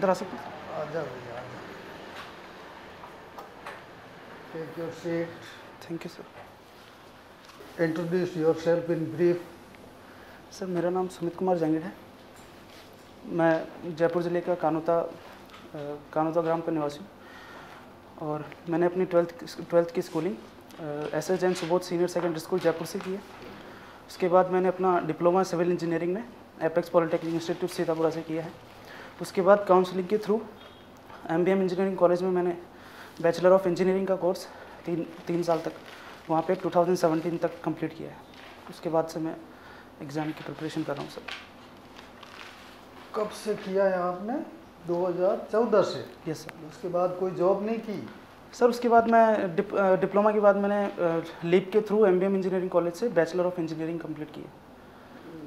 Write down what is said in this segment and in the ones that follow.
अंदर आ सकते हैं? आजा भैया आजा। Take your seat. Thank you sir. Introduce yourself in brief. Sir मेरा नाम सुमित कुमार जंगीड़ है। मैं जयपुर ज़िले का कानोता ग्राम का निवासी हूँ और मैंने अपनी ट्वेल्थ की schooling S S. Jain Subodh senior secondary school Jaipur से की है। उसके बाद मैंने अपना डिप्लोमा सिविल इंजीनियरिंग में एपेक्स पॉलिटेक्निक इंस्टीट्यूट सीतापुरा से किया है। उसके बाद काउंसलिंग के थ्रू एमबीएम इंजीनियरिंग कॉलेज में मैंने बैचलर ऑफ इंजीनियरिंग का कोर्स तीन साल तक वहाँ पे 2017 तक कंप्लीट किया है। उसके बाद से मैं एग्ज़ाम की प्रिपरेशन कर रहा हूँ सर। कब से किया है आपने? 2014 से? Yes sir. उसके बाद कोई जॉब नहीं की? सर उसके बाद मैं डिप्लोमा के बाद मैंने लीप के थ्रू एमबीएम इंजीनियरिंग कॉलेज से बैचलर ऑफ इंजीनियरिंग कंप्लीट की है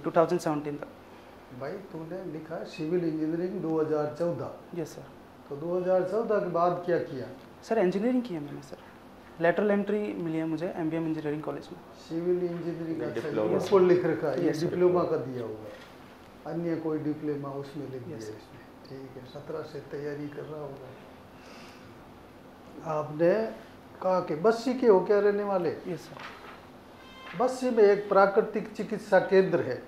2017 तक। भाई तूने लिखा है सिविल इंजीनियरिंग 2014। Yes sir. तो 2014 के बाद क्या किया? सर इंजीनियरिंग की है मैंने सर। लेटरल एंट्री मिली है मुझे एमबीएम इंजीनियरिंग कॉलेज में। सिविल इंजीनियरिंग का डिप्लोमा ऊपर लिख रखा है, ये Yes, डिप्लोमा का दिया होगा, अन्य कोई डिप्लोमा उसमें लिख दिया Yes, sir. इसमें। ठीक है, 17 से तैयारी कर रहा होगा। आपने कहा कि बस्सी के हो क्या रहने वाले? Yes sir. बस्सी में एक प्राकृतिक चिकित्सा केंद्र है,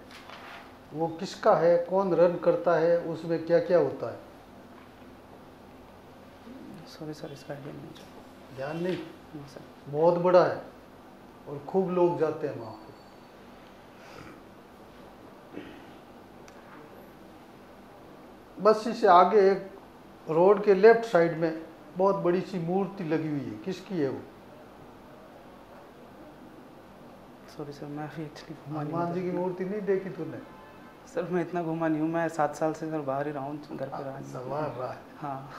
वो किसका है, कौन रन करता है, उसमें क्या क्या होता है? सॉरी सर इसका आइडिया नहीं मुझे। ध्यान नहीं? हाँ सर। बहुत बड़ा है और खूब लोग जाते हैं वहाँ पे। बस्सी से आगे एक रोड के लेफ्ट साइड में बहुत बड़ी सी मूर्ति लगी हुई है, किसकी है वो? सॉरी सर मैं अभी एक्चुअली घूमा नहीं हनुमान जी की हूँ। मूर्ति नहीं देखी तूने? सर मैं इतना घूमा नहीं हूँ, मैं 7 साल से सर बाहर ही रहा हूँ, घर पे रहा नहीं। सवार रहा है। हाँ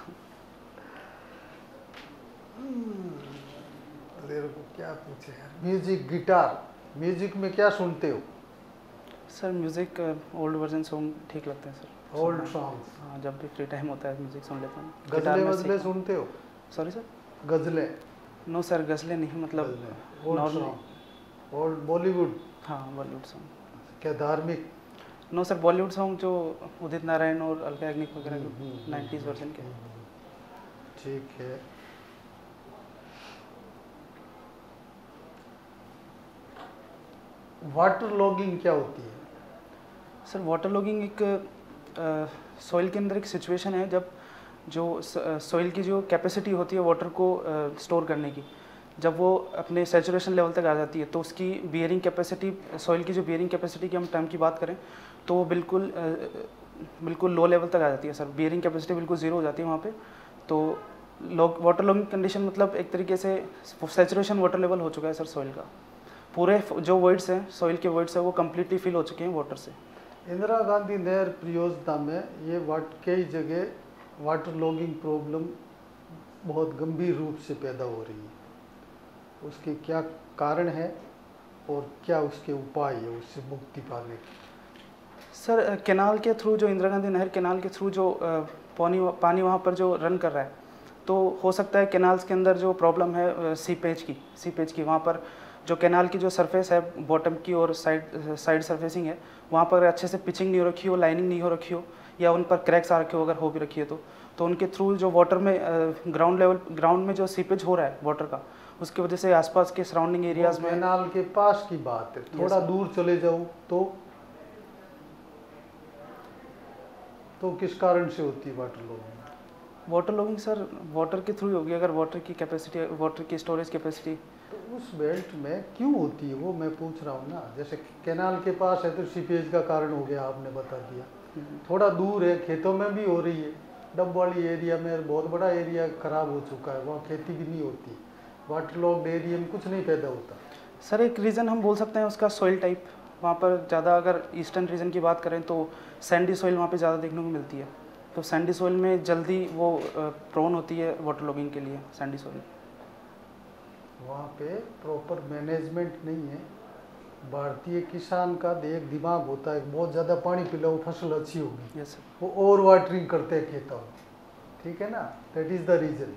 तेरे को क्या पूछे यार? म्यूजिक, गिटार, म्यूजिक में क्या सुनते हो? Sir music old version song ठीक लगते हैं सर। Old songs? हाँ जब भी फ्री टाइम होता है म्यूज़िक सुन लेता हूँ। गजलें वजलें सुनते हो? Sorry sir? गजलें? नो सर गज़लें नहीं, मतलब old normal. Song, old Bollywood? हाँ बॉलीवुड सॉन्ग। क्या धार्मिक? नो सर बॉलीवुड सॉन्ग जो उदित नारायण और अलका याग्निक वगैरह के 90s वर्जन के। ठीक है। वाटर लॉगिंग क्या होती है? सर वाटर लॉगिंग एक सॉइल के अंदर एक सिचुएशन है जब जो सॉइल की जो कैपेसिटी होती है वाटर को स्टोर करने की, जब वो अपने सैचुरेशन लेवल तक आ जाती है तो उसकी बियरिंग कैपेसिटी, सॉइल की जो बियरिंग कैपेसिटी की हम टर्म की बात करें तो वो बिल्कुल लो लेवल तक आ जाती है सर। बियरिंग कैपेसिटी बिल्कुल ज़ीरो हो जाती है वहाँ पे। तो वाटर लॉगिंग कंडीशन मतलब एक तरीके से सैचुरेशन वाटर लेवल हो चुका है सर सॉइल का। पूरे जो वॉइड्स हैं, सॉइल के वॉइड्स हैं, वो कम्प्लीटली फिल हो चुके हैं वाटर से। इंदिरा गांधी नहर परियोजना में ये कई जगह वाटर लॉगिंग प्रॉब्लम बहुत गंभीर रूप से पैदा हो रही है। उसके क्या कारण है और क्या उसके उपाय है उससे मुक्ति पाने के? सर कैनाल के थ्रू, जो इंदिरा गांधी नहर कैनाल के थ्रू जो पानी वहाँ पर जो रन कर रहा है, तो हो सकता है कैनाल्स के अंदर जो प्रॉब्लम है सीपेज की वहाँ पर जो कैनाल की जो सरफेस है बॉटम की और साइड सरफेसिंग है, वहाँ पर अच्छे से पिचिंग नहीं हो रखी हो, लाइनिंग नहीं हो रखी हो, या उन पर क्रैक्स आ रखे हो अगर हो भी रखी है तो उनके थ्रू जो वाटर में ग्राउंड में जो सीपेज हो रहा है वाटर का, उसकी वजह से आसपास के सराउंडिंग एरियाज में। कैनाल के पास की बात है, थोड़ा दूर चले जाऊँ तो किस कारण से होती है water logging? Water logging sir water के थ्रू होगी, अगर वाटर की कैपेसिटी, वाटर की स्टोरेज कैपेसिटी। तो उस बेल्ट में क्यों होती है वो मैं पूछ रहा हूँ ना। जैसे कैनाल के पास है तो सीपेज का कारण हो गया, आपने बता दिया। थोड़ा दूर है, खेतों में भी हो रही है, डब वाली एरिया में बहुत बड़ा एरिया खराब हो चुका है, वहाँ खेती भी नहीं होती, वाटर लॉग्ड एरिया में कुछ नहीं पैदा होता। सर एक रीज़न हम बोल सकते हैं उसका सॉइल टाइप, वहाँ पर ज़्यादा, अगर ईस्टर्न रीजन की बात करें तो सैंडी सॉइल वहाँ पे ज़्यादा देखने को मिलती है, तो सैंडी सॉइल में जल्दी वो प्रोन होती है वाटर लॉगिंग के लिए सैंडी सॉइल। वहाँ पे प्रॉपर मैनेजमेंट नहीं है। भारतीय किसान का एक दिमाग होता है, बहुत ज़्यादा पानी पिलाओ फसल अच्छी होगी, यस सर। वो ओवर वाटरिंग करते हैं खेतों में, ठीक है ना, दैट इज़ द रीज़न।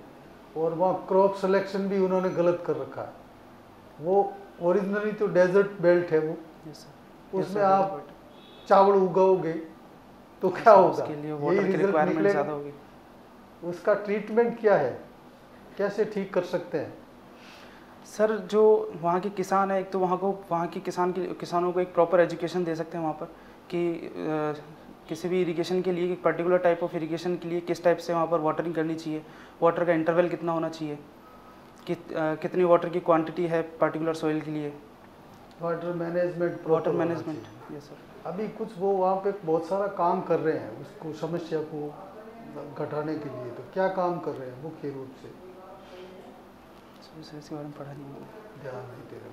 और वहाँ क्रॉप सिलेक्शन भी उन्होंने गलत कर रखा है। वो ओरिजिनली तो डेजर्ट बेल्ट है वो, यस सर। उसमें आप चावल उगाओगे तो क्या होगा? उसके लिए वाटर की रिक्वायरमेंट ज़्यादा होगी। उसका ट्रीटमेंट क्या है, कैसे ठीक कर सकते हैं? सर जो वहाँ के किसान है, एक तो वहाँ के किसानों को एक प्रॉपर एजुकेशन दे सकते हैं वहाँ पर कि किसी भी इरिगेशन के लिए, एक पर्टिकुलर टाइप ऑफ इरिगेशन के लिए किस टाइप से वहाँ पर वाटरिंग करनी चाहिए, वाटर का इंटरवल कितना होना चाहिए, कितनी वाटर की क्वांटिटी है पर्टिकुलर सॉइल के लिए, वाटर मैनेजमेंट। Yes sir. अभी कुछ वो वहाँ पे बहुत सारा काम कर रहे हैं उसको, समस्या को घटाने के लिए, तो क्या काम कर रहे हैं मुख्य रूप से? इसके बारे में पढ़ा नहीं मैंने, ध्यान नहीं दे रहे।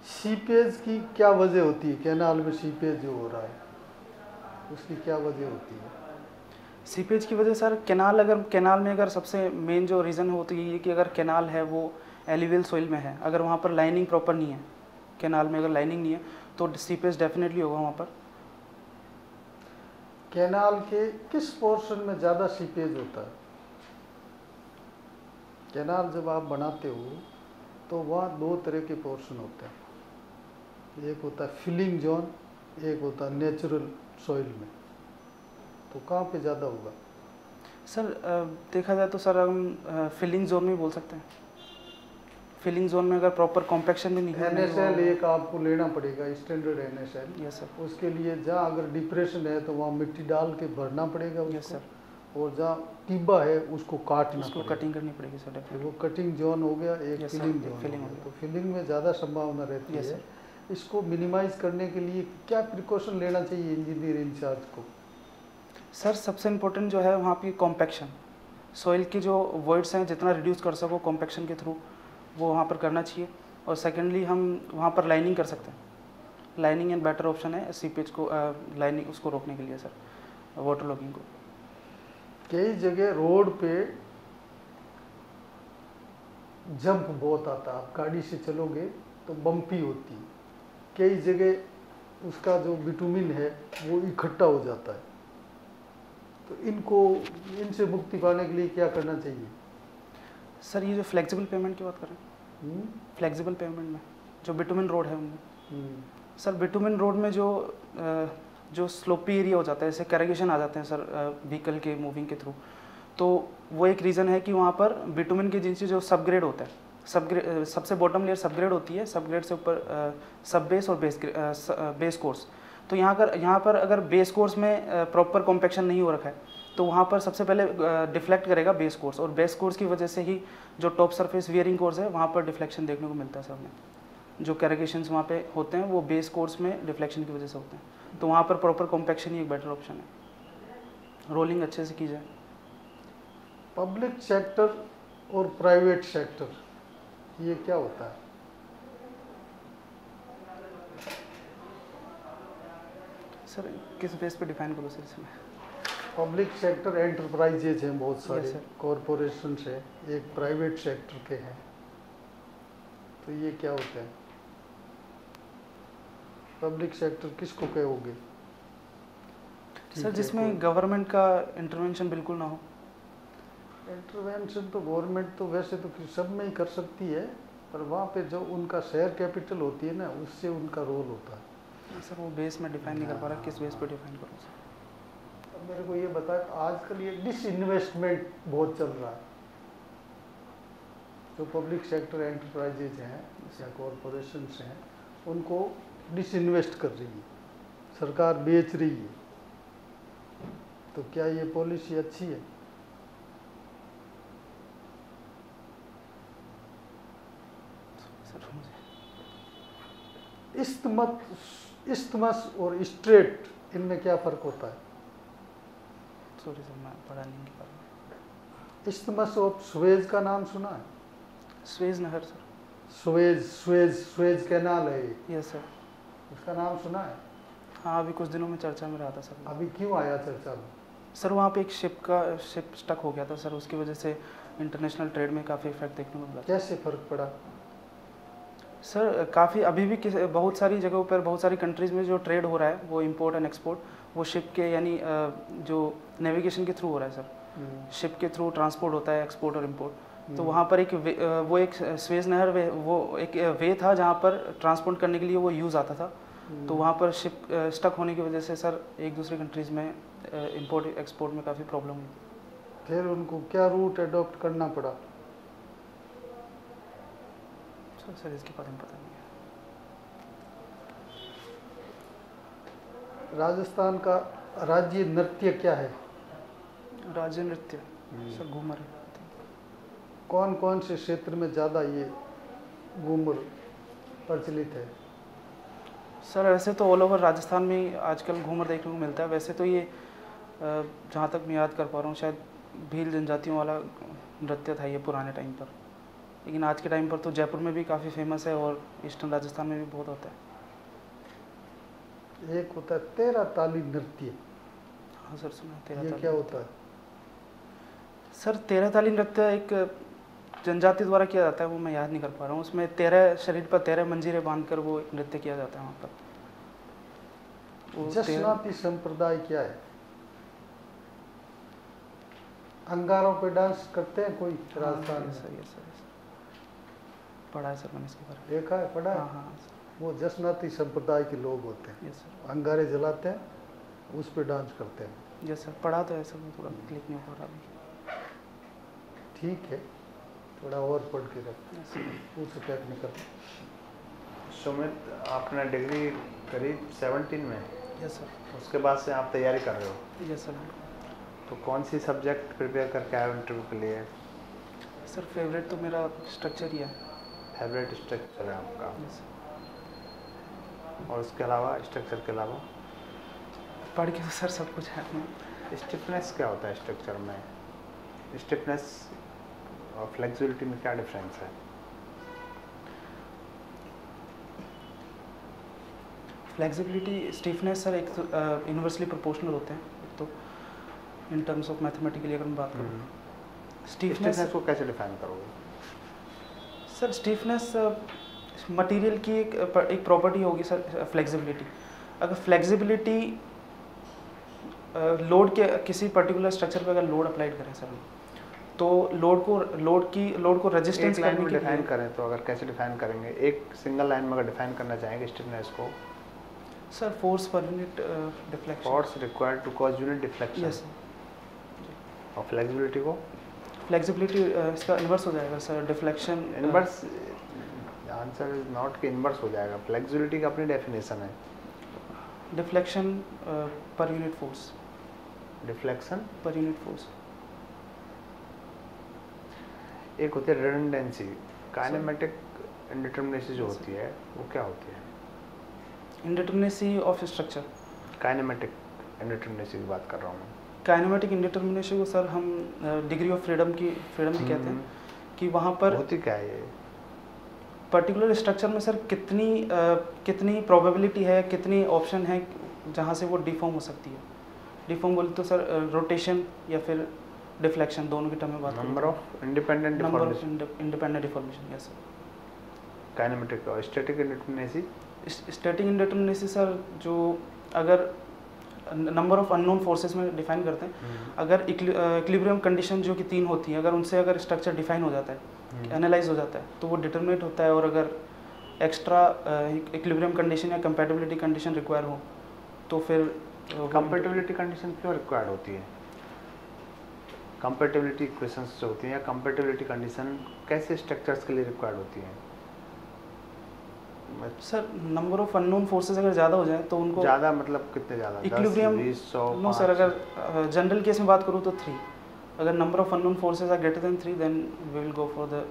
सीपेज की क्या वजह होती है? कैनाल में सीपेज जो हो रहा है उसकी क्या वजह होती है? सीपेज की वजह सर, कैनाल में अगर सबसे मेन जो रीज़न हो तो ये कि अगर कैनाल है वो एलिवियल सोइल में है, अगर वहाँ पर लाइनिंग प्रॉपर नहीं है, कैनाल में अगर लाइनिंग नहीं है तो सीपेज डेफिनेटली होगा वहाँ पर। कैनाल के किस पोर्शन में ज़्यादा सीपेज होता है? कैनाल जब आप बनाते हो तो वहाँ दो तरह के पोर्शन होते हैं, एक होता है फिलिंग जोन, एक होता है नेचुरल सॉइल में। तो कहाँ पे ज़्यादा होगा? सर देखा जाए तो सर हम फिलिंग जोन में बोल सकते हैं। फिलिंग जोन में अगर प्रॉपर कॉम्पैक्शन भी नहीं है, NSL एक आपको लेना पड़ेगा, स्टैंडर्ड NSL। Yes sir. उसके लिए जहाँ अगर डिप्रेशन है तो वहाँ मिट्टी डाल के भरना पड़ेगा उसको। Yes sir. और जहाँ टिब्बा है उसको काटना उसको पड़ेगा। कटिंग करनी पड़ेगी सर डेफिनेटली। वो कटिंग जोन हो गया, एक Yes, sir, फिलिंग एक जोन filling हो हो गया। गया। तो फिलिंग में ज़्यादा संभावना रहती Yes, है। sir। इसको मिनिमाइज करने के लिए क्या प्रिकॉशन लेना चाहिए इंजीनियर इंचार्ज को? सर सबसे इम्पोर्टेंट जो है वहाँ पे कॉम्पैक्शन, सॉइल के जो वॉइड्स हैं जितना रिड्यूस कर सको कॉम्पैक्शन के थ्रू वो वहाँ पर करना चाहिए। और सेकेंडली हम वहाँ पर लाइनिंग कर सकते हैं, लाइनिंग एंड बेटर ऑप्शन है सीपेज को लाइनिंग उसको रोकने के लिए सर, वाटर लॉगिंग को। कई जगह रोड पे जंप बहुत आता है, आप गाड़ी से चलोगे तो बम्पी होती है। कई जगह उसका जो बिटुमिन है वो इकट्ठा हो जाता है। तो इनसे मुक्ति पाने के लिए क्या करना चाहिए? सर ये जो फ्लेक्सिबल पेमेंट की बात कर रहे हैं, फ्लेक्सिबल पेमेंट में जो बिटुमिन रोड है उनमें, सर बिटुमिन रोड में जो स्लोपी एरिया हो जाता है, जैसे कैरिगेशन आ जाते हैं सर व्हीकल के मूविंग के थ्रू, तो वो एक रीज़न है कि वहाँ पर बिटुमिन के जिनसे जो सबग्रेड होता है, सबसे बॉटम लेयर सबग्रेड होती है, सबग्रेड से ऊपर सब बेस और बेस कोर्स। तो यहाँ पर अगर बेस कोर्स में प्रॉपर कॉम्पैक्शन नहीं हो रखा है तो वहाँ पर सबसे पहले डिफ्लेक्ट करेगा बेस कोर्स, और बेस कोर्स की वजह से ही जो टॉप सरफेस वियरिंग कोर्स है वहाँ पर डिफ्लेक्शन देखने को मिलता है सर हमें। जो कैरिगेशंस वहाँ पे होते हैं वो बेस कोर्स में डिफ्लेक्शन की वजह से होते हैं, तो वहाँ पर प्रॉपर कॉम्पैक्शन ही एक बेटर ऑप्शन है, रोलिंग अच्छे से की जाए। पब्लिक सेक्टर और प्राइवेट सेक्टर ये क्या होता है? सर किस बेस पे डिफाइन करो सर इसमें? पब्लिक सेक्टर एंटरप्राइजेज हैं बहुत सारे, Yes, sir। कॉरपोरेशन है, एक प्राइवेट सेक्टर के हैं। तो ये क्या होते हैं? पब्लिक सेक्टर किसको कहोगे? सर जिसमें गवर्नमेंट का इंटरवेंशन बिल्कुल ना हो। इंटरवेंशन तो गवर्नमेंट तो वैसे तो सब में ही कर सकती है, पर वहाँ पे जो उनका शेयर कैपिटल होती है ना, उससे उनका रोल होता है। सर वो बेस में डिफाइन नहीं कर पा रहा, किस बेस पे डिफाइन करूँ सर? अब मेरे को ये बता, आजकल ये डिसइन्वेस्टमेंट बहुत चल रहा है। जो पब्लिक सेक्टर एंटरप्राइजेज हैं या कॉरपोरेशन हैं उनको डिसइन्वेस्ट कर रही है सरकार, बेच रही है। तो क्या ये पॉलिसी अच्छी है? इस्थमस और स्ट्रेट, इनमें क्या फ़र्क होता है? सॉरी सर मैं पढ़ा नहीं के बारे में। इस्थमस ऑफ सुएज का नाम सुना है? स्वेज नहर सर। सुएज कैनाल है ये। Yes sir. उसका नाम सुना है? हाँ अभी कुछ दिनों में चर्चा में रहा था सर। अभी क्यों आया चर्चा में? सर वहाँ पे एक शिप स्टक हो गया था सर, उसकी वजह से इंटरनेशनल ट्रेड में काफ़ी इफेक्ट देखने को मिला। कैसे फ़र्क पड़ा? सर काफ़ी अभी भी बहुत सारी जगहों पर, बहुत सारी कंट्रीज़ में जो ट्रेड हो रहा है वो इंपोर्ट एंड एक्सपोर्ट वो शिप के यानी जो नेविगेशन के थ्रू हो रहा है सर। शिप के थ्रू ट्रांसपोर्ट होता है, एक्सपोर्ट और इंपोर्ट। तो वहाँ पर एक स्वेज नहर वो एक वे था जहाँ पर ट्रांसपोर्ट करने के लिए वो यूज़ आता था। तो वहाँ पर शिप स्टक होने की वजह से सर एक दूसरे कंट्रीज़ में इंपोर्ट एक्सपोर्ट में काफ़ी प्रॉब्लम हुई। फिर उनको क्या रूट अडॉप्ट करना पड़ा? सर इसके बारे में पता नहीं है। राजस्थान का राज्य नृत्य क्या है? राज्य नृत्य सर घूमर है। कौन कौन से क्षेत्र में ज़्यादा ये घूमर प्रचलित है? सर वैसे तो ऑल ओवर राजस्थान में ही आजकल घूमर देखने को मिलता है। वैसे तो ये जहाँ तक मैं याद कर पा रहा हूँ शायद भील जनजातियों वाला नृत्य था ये पुराने टाइम पर, लेकिन आज के टाइम पर तो जयपुर में भी काफ़ी फेमस है और ईस्टर्न राजस्थान में भी बहुत होता है। एक होता है तेरह ताली नृत्य। हाँ सर सुना है तेरह ये ताली। क्या होता है? सर तेरह ताली नृत्य एक जनजाति द्वारा किया जाता है, वो मैं याद नहीं कर पा रहा हूँ। उसमें 13 शरीर पर 13 मंजीरें बांधकर वो एक नृत्य किया जाता है वहाँ पर। जसनाती संप्रदाय क्या है? अंगारों पे डांस करते हैं कोई राजस्थान में? सर ये सर पढ़ा है सर मैंने इसके बारे में। देखा है, पढ़ा है? हाँ हाँ सर। वो जसनाती संप्रदाय के लोग होते हैं, यस सर। अंगारे जलाते हैं, उस पे डांस करते हैं। यस सर पढ़ा तो है सर, मैं थोड़ा क्लिक नहीं हो पा रहा अभी। ठीक है, थोड़ा और पढ़ के रख, यस सर। पूछ टेक्निकल। सुमित, आपने डिग्री करी 17 में, यस सर। उसके बाद से आप तैयारी कर रहे हो, यस सर। तो कौन सी सब्जेक्ट प्रिपेयर करके आए हो इंटरव्यू के लिए? सर फेवरेट तो मेरा स्ट्रक्चर ही है। फेवरेट स्ट्रक्चर है आपका, यस सर। और उसके अलावा स्ट्रक्चर के अलावा पढ़ के तो सर सब कुछ है। स्टिफनेस क्या होता है स्ट्रक्चर में? स्टिफनेस और फ्लेक्सिबिलिटी में क्या डिफरेंस है? फ्लेक्सिबिलिटी स्टिफनेस सर एक तो यूनिवर्सली प्रोपोर्शनल होते हैं, एक तो इन टर्म्स ऑफ मैथमेटिकली अगर मैं बात करूँ। स्टिफनेस को कैसे डिफाइन करोगे? सर स्टिफनेस मटेरियल की एक प्रॉपर्टी होगी सर फ्लेक्सिबिलिटी। अगर फ्लेक्सिबिलिटी लोड के किसी पर्टिकुलर स्ट्रक्चर पे अगर लोड अप्लाइड करें सर, तो लोड को रेजिस्टेंस एक लाइन करने में के डिफाइन लिए करें तो अगर कैसे डिफाइन करेंगे? एक सिंगल लाइन में अगर डिफाइन करना चाहेंगे स्टिफनेस को? सर फोर्स पर unit deflection. Force required to cause unit deflection. Yes sir. और फ्लेक्सिबिलिटी को? फ्लेक्सिबिलिटी इसका इन्वर्स हो जाएगा sir, deflection. Inverse answer is not कि इनवर्स हो जाएगा। फ्लेक्सिबिलिटी की अपनी डेफिनेशन है, डिफ्लेक्शन पर यूनिट फोर्स। डिफ्लेक्शन पर यूनिट फोर्स। एक होती है रिडंडेंसी, काइनेमेटिक इंडिटरमिनेसी जो होती है वो क्या होती है? Indeterminacy of structure. Kinematic indeterminacy की बात कर रहा हूँ मैं। काइनेमेटिक इंडिटरमिनेसी को सर हम डिग्री ऑफ फ्रीडम भी कहते हैं कि वहाँ पर होती क्या है ये? पर्टिकुलर स्ट्रक्चर में सर कितनी प्रोबेबिलिटी है, कितनी ऑप्शन है जहाँ से वो डिफॉर्म हो सकती है। डिफॉर्म बोले तो सर रोटेशन या फिर डिफ्लेक्शन, दोनों की टर्म में बात करें। Number of independent deformation. Independent deformation. Yes sir. Kinematic और static indeterminacy? Static indeterminacy sir जो अगर नंबर ऑफ अननोन फोर्सेस में डिफाइन करते हैं, अगर इक्विलिब्रियम कंडीशन जो कि 3 होती है, अगर उनसे अगर स्ट्रक्चर डिफाइन हो जाता है, एनालाइज हो जाता है, तो वो डिटरमिनेट होता है। और अगर एक्स्ट्रा इक्विलिब्रियम कंडीशन या कंपैटिबिलिटी कंडीशन रिक्वायर हो तो फिर कंपैटिबिलिटी कंडीशन क्यों रिक्वायर्ड होती है? कंपैटिबिलिटी इक्वेशंस जो होती हैं या कंपैटिबिलिटी कंडीशन कैसे स्ट्रक्चर्स के लिए रिक्वायर्ड होती हैं? Sir number of unknown forces अगर ज़्यादा हो जाए तो उनको ज़्यादा मतलब कितने ज़्यादा? इक्विलिब्रियम 10, 20, 100, नो सर, अगर जनरल केस में बात करूँ तो 3। अगर number of unknown forces are greater than 3 then we will go for the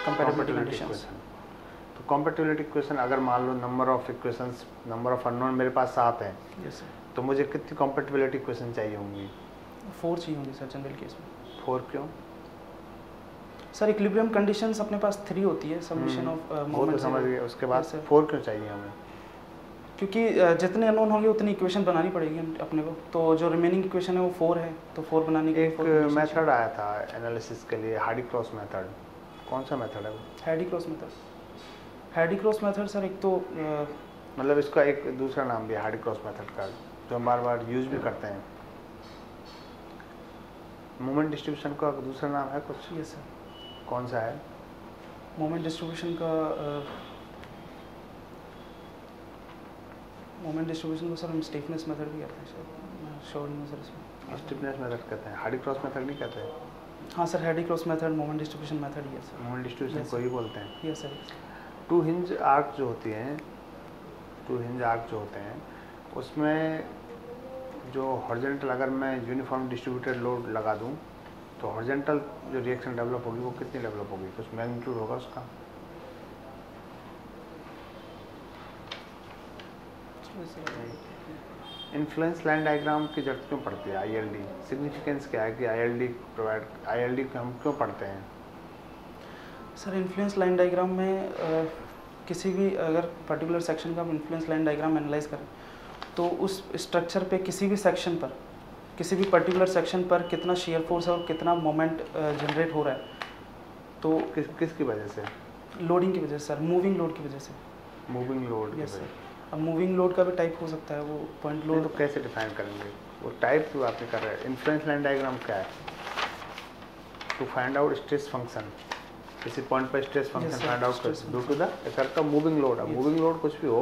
compatibility conditions. तो कंपैटिबिलिटी इक्वेशन अगर मान लो number of equations, number of unknown मेरे पास 7 हैं, यस सर, तो मुझे कितनी कंपैटिबिलिटी इक्वेशन चाहिए होंगी? 4 चाहिए होंगी सर जनरल केस में। 4 क्यों? सर इक्विलिब्रियम कंडीशंस अपने पास 3 होती है, सबमिशन ऑफ वो तो मोमेंट। समझ गए, उसके बाद Yes, sir. 4 क्यों चाहिए हमें? क्योंकि जितने अननोन होंगे उतनी इक्वेशन बनानी पड़ेगी अपने को, तो जो रिमेनिंग इक्वेशन है वो 4 है, तो 4 बनाने के एक मेथड आया था एनालिसिस के लिए, हार्डी क्रॉस मेथड। कौन सा मेथड है वो? Hardy cross method. Hardy cross method sir एक तो मतलब इसका एक दूसरा नाम भी है हार्डी क्रॉस मेथड का, जो हम बार बार यूज भी करते हैं। मोमेंट डिस्ट्रीब्यूशन का दूसरा नाम है कुछ? Yes sir. कौन सा है? मोमेंट डिस्ट्रीब्यूशन का मोमेंट डिस्ट्रीब्यूशन को सर हम स्टिफनेस मेथड भी कहते हैं सर, मैं श्योर नहीं हूँ सर इसमें। स्टिफनेस मेथड कहते हैं, हार्डी क्रॉस मेथड नहीं कहते हैं। हाँ sir, Hardy Cross method moment distribution method ही है सर। मोमेंट डिस्ट्रीब्यूशन Yes, को ही बोलते हैं। Yes sir. Two hinge arch जो होती हैं, टू हिंज आर्क जो होते हैं उसमें जो हॉरिजॉन्टल अगर मैं यूनिफॉर्म डिस्ट्रीब्यूटेड लोड लगा दूं तो हॉरिजॉन्टल जो रिएक्शन डेवलप होगी वो कितनी डेवलप होगी, कुछ मैग्नीट्यूड होगा उसका। इन्फ्लुएंस लाइन डायग्राम की जरूरत क्यों पड़ती है, आईएलडी सिग्निफिकेंस क्या है कि आईएलडी हम क्यों पढ़ते हैं? सर इन्फ्लुएंस लाइन डायग्राम में किसी भी अगर पर्टिकुलर सेक्शन का हम इन्फ्लुएंस लाइन डायग्राम एनालाइज करें तो उस स्ट्रक्चर पे किसी भी सेक्शन पर, किसी भी पर्टिकुलर सेक्शन पर कितना शेयर फोर्स है और कितना मोमेंट जनरेट हो रहा है, तो किसकी वजह से? लोडिंग की वजह से सर, मूविंग लोड की वजह से। Moving load. Yes sir. अब मूविंग लोड का भी टाइप हो सकता है, वो पॉइंट लोड। तो कैसे डिफाइन करेंगे वो टाइप जो आपने कर रहे हैं? इन्फ्लुएंस लाइन डायग्राम क्या है? To find out stress function, किसी पॉइंट पर स्ट्रेस फंक्शन फाइंड आउट कर due to the effect of moving load. अब मूविंग लोड कुछ भी हो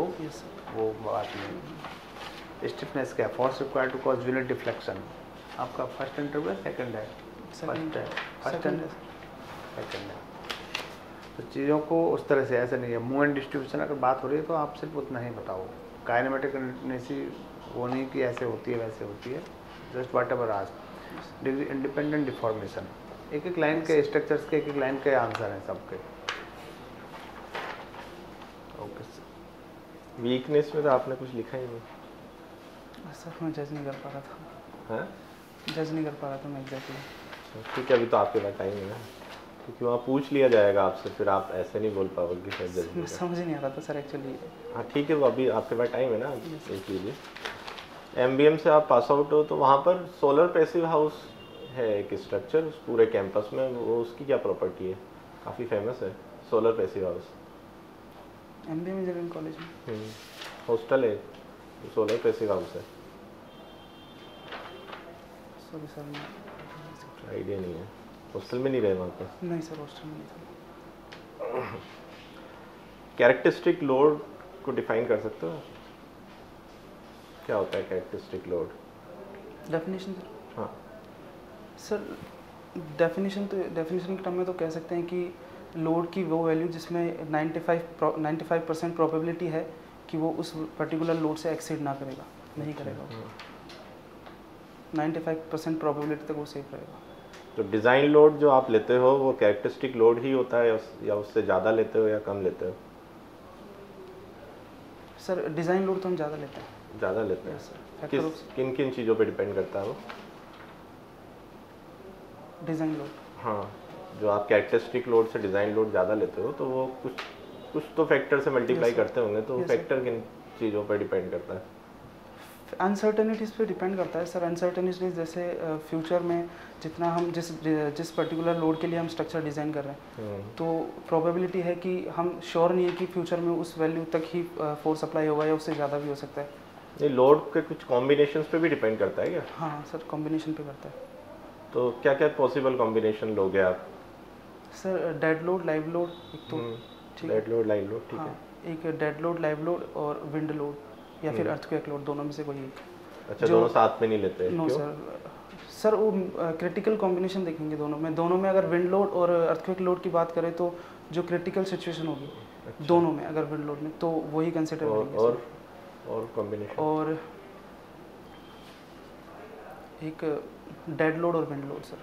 वो बात नहीं। स्टिफनेस क्या है? Force required to cause unit deflection. आपका फर्स्ट इंटरवल सेकंड है? फर्स्ट है। सेकंड है। तो चीज़ों को उस तरह से ऐसा नहीं है। मूवमेंट डिस्ट्रीब्यूशन अगर बात हो रही है तो आप सिर्फ उतना ही बताओ। काइनेमेटिक कंटीन्यूटी वो नहीं कि ऐसे होती है वैसे होती है, just what ever asked. Degree independent deformation, एक एक लाइन के स्ट्रक्चर्स के एक एक लाइन के आंसर हैं सबके। Okay sir. वीकनेस में तो आपने कुछ लिखा ही नहीं सर, मैं जज नहीं कर पा रहा था। है? जज नहीं कर पा रहा था मैं एग्जैक्टली। ठीक है, अभी तो आपके पास टाइम है ना, क्योंकि वहाँ पूछ लिया जाएगा आपसे, फिर आप ऐसे नहीं बोल पाओगे कि सर जज। समझ ही नहीं आ रहा था सर एक्चुअली। हाँ ठीक है, वो अभी आपके पास टाइम है ना, देख लीजिए। एमबीएम से आप पास आउट हो तो वहाँ पर सोलर पैसिव हाउस है एक स्ट्रक्चर उस पूरे कैंपस में, वो उसकी क्या प्रॉपर्टी है? काफ़ी फेमस है solar passive house. MBA engineering college में हॉस्टल है, सोलर पैसिव हाउस है। सॉरी सर, आइडिया नहीं है, हॉस्टल में नहीं रहे वहाँ पर? नहीं सर, हॉस्टल में नहीं था। कैरेक्टरिस्टिक लोड को डिफाइन कर सकते हो? क्या होता है कैरेक्टरिस्टिक लोड? Definition sir? हाँ सर, डेफिनेशन के टर्म में तो कह सकते हैं कि लोड की वो वैल्यू जिसमें 95% प्रोबेबिलिटी है कि वो उस पर्टिकुलर लोड से एक्सीड ना करेगा, नहीं करेगा। 95% प्रोबेबिलिटी तक वो सेफ रहेगा। तो डिज़ाइन लोड जो आप लेते हो वो कैरेक्टरिस्टिक लोड ही होता है या उससे ज़्यादा लेते हो या कम लेते हो? सर डिज़ाइन लोड तो हम ज़्यादा लेते हैं। ज़्यादा लेते हैं? सर किन किन चीज़ों पे डिपेंड करता है वो डिज़ाइन लोड? हाँ, जो आप कैरेक्टरिस्टिक लोड से डिज़ाइन लोड ज़्यादा लेते हो तो वो कुछ तो फैक्टर से मल्टीप्लाई करते होंगे, तो फैक्टर किन चीज़ों पर डिपेंड करता है? अनसर्टेनिटीज़ पे डिपेंड करता है सर। अनसर्टेनिटीज़ जैसे फ्यूचर में जितना हम जिस पर्टिकुलर लोड के लिए हम स्ट्रक्चर डिज़ाइन कर रहे हैं तो प्रोबेबिलिटी है कि हम श्योर नहीं है कि फ्यूचर में उस वैल्यू तक ही फोर्स अप्लाई होगा या उससे ज़्यादा भी हो सकता है। ये लोड के कुछ कॉम्बिनेशंस पे भी डिपेंड करता है क्या? हाँ सर, कॉम्बिनेशन पे करता है। तो क्या क्या पॉसिबल कॉम्बिनेशन लोगे आप? Sir dead load, live load, एक तो ठीक है। डेड लोड, लाइव लोड, ठीक है। एक डेड लोड, लाइव लोड और विंड लोड या फिर अर्थक्वेक लोड, दोनों में से कोई एक। अच्छा, दोनों साथ में नहीं लेते? नो सर, वो क्रिटिकल कॉम्बिनेशन देखेंगे दोनों में अगर विंड लोड और अर्थक्वेक लोड की बात करें तो जो क्रिटिकल सिचुएशन होगी दोनों में, अगर विंड लोड में, तो वही कंसिडर करेंगे। और कॉम्बिनेशन? और एक डेड लोड और wind load sir.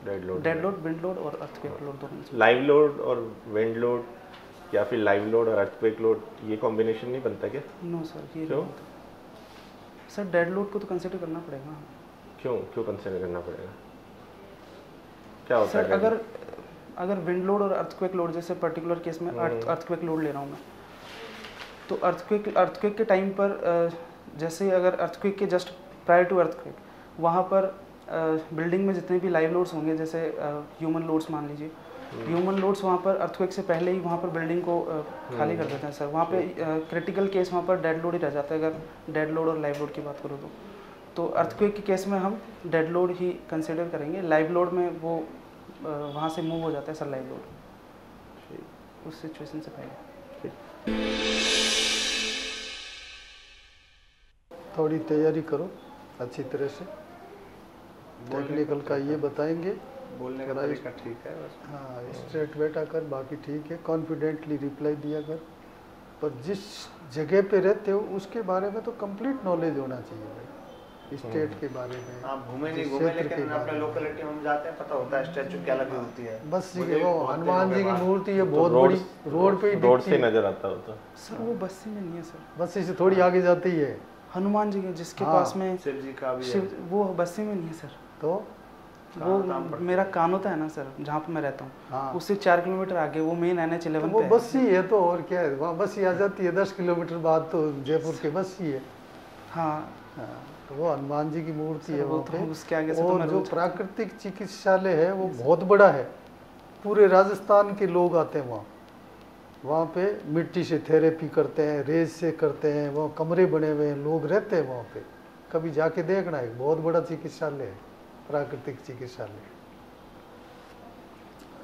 Dead load, wind load और अर्थक्वेक लोड दोनों। लाइव लोड और विंड लोड या फिर लाइव लोड और अर्थक्वेक लोड, ये कॉम्बिनेशन नहीं बनता क्या? नो सर, ये नहीं बनता सर। डेड लोड को तो कंसिडर करना पड़ेगा। क्यों कंसिडर करना पड़ेगा? क्या होता सर, है? अगर विंड लोड और अर्थक्वेक लोड, जैसे पर्टिकुलर केस में अर्थक्वेक लोड ले रहा हूँ मैं, तो अर्थक्वेक के टाइम पर जैसे अगर अर्थक्वेक के जस्ट प्रायर टू अर्थक्वेक वहाँ पर बिल्डिंग में जितने भी लाइव लोड्स होंगे, जैसे ह्यूमन लोड्स मान लीजिए, ह्यूमन लोड्स वहाँ पर अर्थक्वेक से पहले ही वहाँ पर बिल्डिंग को खाली कर देते हैं सर। वहाँ पे क्रिटिकल केस वहाँ पर डेड लोड ही रह जाता है अगर डेड लोड और लाइव लोड की बात करूँ तो अर्थक्वेक के केस में हम डेड लोड ही कंसिडर करेंगे। लाइव लोड में वो वहाँ से मूव हो जाता है सर, लाइव लोड उस सिचुएशन से पहले। थोड़ी तैयारी करो अच्छी तरह से। टेक्निकल का ये बताएंगे, बोलने का तरीका ठीक है बस। हाँ स्ट्रेट बैठा कर, बाकी ठीक है, कॉन्फिडेंटली रिप्लाई दिया कर, पर जिस जगह पे रहते हो उसके बारे में तो कंप्लीट नॉलेज होना चाहिए भाई, स्टेट के बारे में। आप घूमे नहीं घूमे, लेकिन अपने लोकेलिटी में जाते हैं, पता होता है स्टैचू क्या लगी होती है। बस वो हनुमान जी की मूर्ति है बहुत बड़ी, रोड पे ही रोड दिखती से है। नजर आता होता। सर वो बस्ती में नहीं है सर, बस इसे थोड़ी आगे जाती है। हनुमान जी के जिसके हाँ। पास में शिव जी का भी है। शिव, वो बस्ती में नहीं है सर। तो वो मेरा कानोता है ना सर, जहाँ पे मैं रहता हूँ, हाँ उससे 4 किलोमीटर आगे वो मेन NH 11 तो वो पे है। बस ही है, तो और क्या है, वहाँ बस ही आ जाती है 10 किलोमीटर बाद, तो जयपुर के बस ही है। हाँ हाँ, तो वो हनुमान जी की मूर्ति है वो वहाँ तो पे। उसके आगे से तो और मैं जो रोज- प्राकृतिक चिकित्सालय है वो बहुत बड़ा है, पूरे राजस्थान के लोग आते हैं वहाँ। वहाँ पे मिट्टी से थेरेपी करते हैं, रेत से करते हैं, वहाँ कमरे बने हुए हैं, लोग रहते हैं वहाँ पे। कभी जाके देखना है, बहुत बड़ा चिकित्सालय है, प्राकृतिक चिकित्सालय।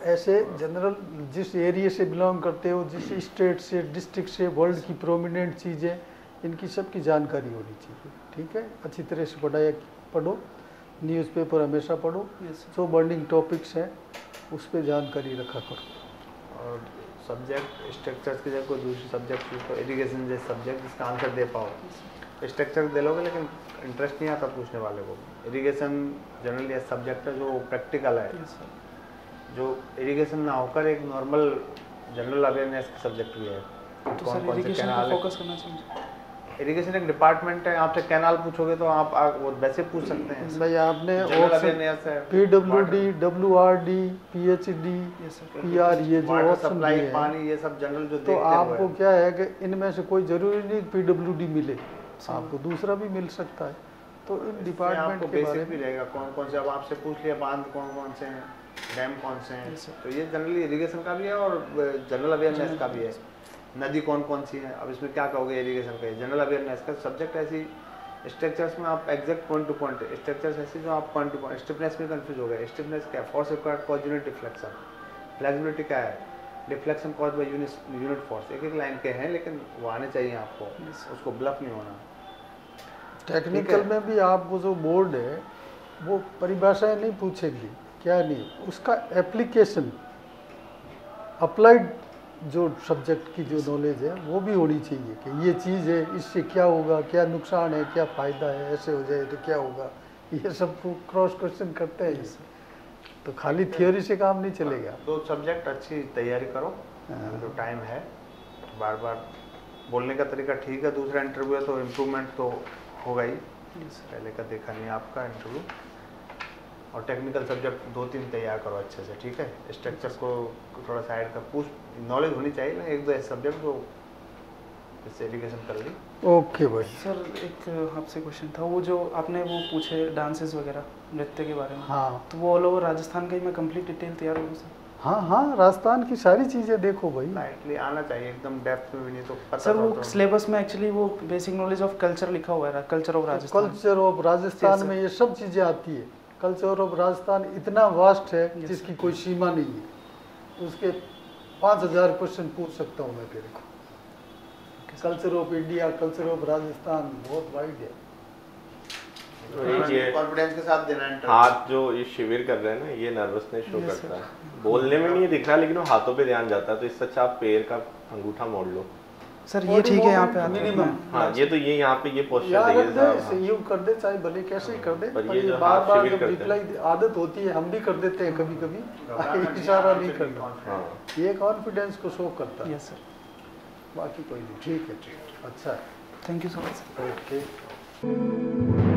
ऐसे जनरल जिस एरिया से बिलोंग करते हो, जिस स्टेट से, डिस्ट्रिक्ट से, वर्ल्ड की प्रोमिनेंट चीज़ें, इनकी सबकी जानकारी होनी चाहिए। ठीक है, अच्छी तरह से पढ़ो, न्यूज़पेपर हमेशा पढ़ो, Yes, sir. जो बर्निंग टॉपिक्स हैं उस पर जानकारी रखा करो। और सब्जेक्ट स्ट्रक्चर्स की जगह कोई दूसरी सब्जेक्ट चूज करो, एजुकेशन जैसे सब्जेक्ट जिसका आंसर दे पाओ। स्ट्रक्चर दे लोगे लेकिन इंटरेस्ट नहीं आता पूछने वाले को। इरिगेशन जनरली ऐसा सब्जेक्ट है जो प्रैक्टिकल है, Yes, sir. जो इरिगेशन ना होकर एक नॉर्मल जनरल अवेयरनेस का सब्जेक्ट भी है। तो सर इरिगेशन पे फोकस करना चाहिए। इरिगेशन एक डिपार्टमेंट है, आपसे कैनाल पूछोगे तो आप वो वैसे पूछ सकते हैं। भाई आपने जनरल ऑप्शन अवेयरनेस है, PWD, WRD, PhD, Yes, sir. PR ये जो वाटर ऑप्शन सप्लाई, दिए हैं, पानी, ये सब जनरल जो तो देखते हैं वो आपको है। क्या है कि इनमें से कोई जरूरी नहीं PWD मिले, आपको दूसरा भी मिल सकता है। तो इन इससे डिपार्टमेंट आपको के बारे बेसिक भी में रहेगा, कौन कौन से, अब आपसे पूछ लिया बांध कौन कौन से हैं, डैम कौन से हैं, Yes, sir. तो ये जनरली इरिगेशन का भी है और जनरल अवेयरनेस का भी है। नदी कौन कौन सी है, अब इसमें क्या कहोगे इरिगेशन का, जनरल अवेयरनेस का सब्जेक्ट। ऐसी स्ट्रक्चर्स में आप exact point two point, structures ऐसे जो आप पॉइंट टू पॉइंट। स्टिफनेस में कंफ्यूज हो गए, स्टिफनेस क्या है, force required cause unit deflection. Flexibility क्या है, deflection cause by unit force. एक एक लाइन के हैं लेकिन वो आने चाहिए आपको, उसको ब्लफ नहीं होना। टेक्निकल में भी आपको जो बोर्ड है वो परिभाषाएं नहीं पूछेगी, क्या नहीं, उसका एप्लीकेशन, अप्लाइड जो सब्जेक्ट की जो नॉलेज है वो भी होनी चाहिए कि ये चीज़ है, इससे क्या होगा, क्या नुकसान है, क्या फ़ायदा है, ऐसे हो जाए तो क्या होगा, ये सब को क्रॉस क्वेश्चन करते हैं। तो खाली थियोरी से काम नहीं चलेगा। दो सब्जेक्ट अच्छी तैयारी करो, जो टाइम है, बार बार बोलने का तरीका ठीक है, दूसरा इंटरव्यू है तो इम्प्रूवमेंट तो होगा ही। पहले का देखा नहीं आपका इंटरव्यू। और टेक्निकल सब्जेक्ट 2-3 तैयार करो अच्छे से, ठीक है। स्ट्रक्चर को थोड़ा साइड का पूछ, नॉलेज होनी चाहिए ना, एक दो ऐसे सब्जेक्ट जो जैसे एजुकेशन कर ली। ओके भाई। सर एक आपसे क्वेश्चन था, वो जो आपने वो पूछे डांसेस वगैरह नृत्य के बारे में, हाँ तो वो ऑल ओवर राजस्थान का ही मैं कंप्लीट डिटेल तैयार हूँ सर। हाँ हाँ, राजस्थान की सारी चीज़ें देखो भाई। लाइटली आना चाहिए, एकदम डेप्थ में भी नहीं तो पता सर वो तो सिलेबस में एक्चुअली वो बेसिक नॉलेज ऑफ कल्चर लिखा हुआ है, culture of Rajasthan. Culture of Rajasthan में ये सब चीज़ें आती है। कल्चर ऑफ राजस्थान इतना वास्ट है जिसकी कोई सीमा नहीं है, उसके 5000 क्वेश्चन पूछ सकता हूँ मैं तेरे को। Culture of India, culture of Rajasthan बहुत वाइड है। ये कॉन्फिडेंस के साथ देना है। हाथ जो ये शिविर कर रहे हैं ना, ये नर्वसनेस शो Yes, करता है। बोलने में नहीं दिख रहा लेकिन वो हाथों पे ध्यान जाता है, तो इससे अच्छा आप पैर का अंगूठा मोड़ लो। सर ये ठीक है, यहाँ पे आते मिनिमम। हैं। हाँ ये तो ये यहाँ पे ये पोस्चर याद देखिए रख दे, साहब। संयोग कर दे, चाहे भले कैसे ही कर दे, पर पर ये ये जो बार हाथ बार शिविर जब करते हैं। रिप्लाई आदत होती है, हम भी कर देते हैं कभी कभी, इशारा नहीं करना। हाँ ये कॉन्फिडेंस को शो करता है, यस सर, बाकी कोई नहीं। ठीक है, अच्छा है, thank you so much. Okay.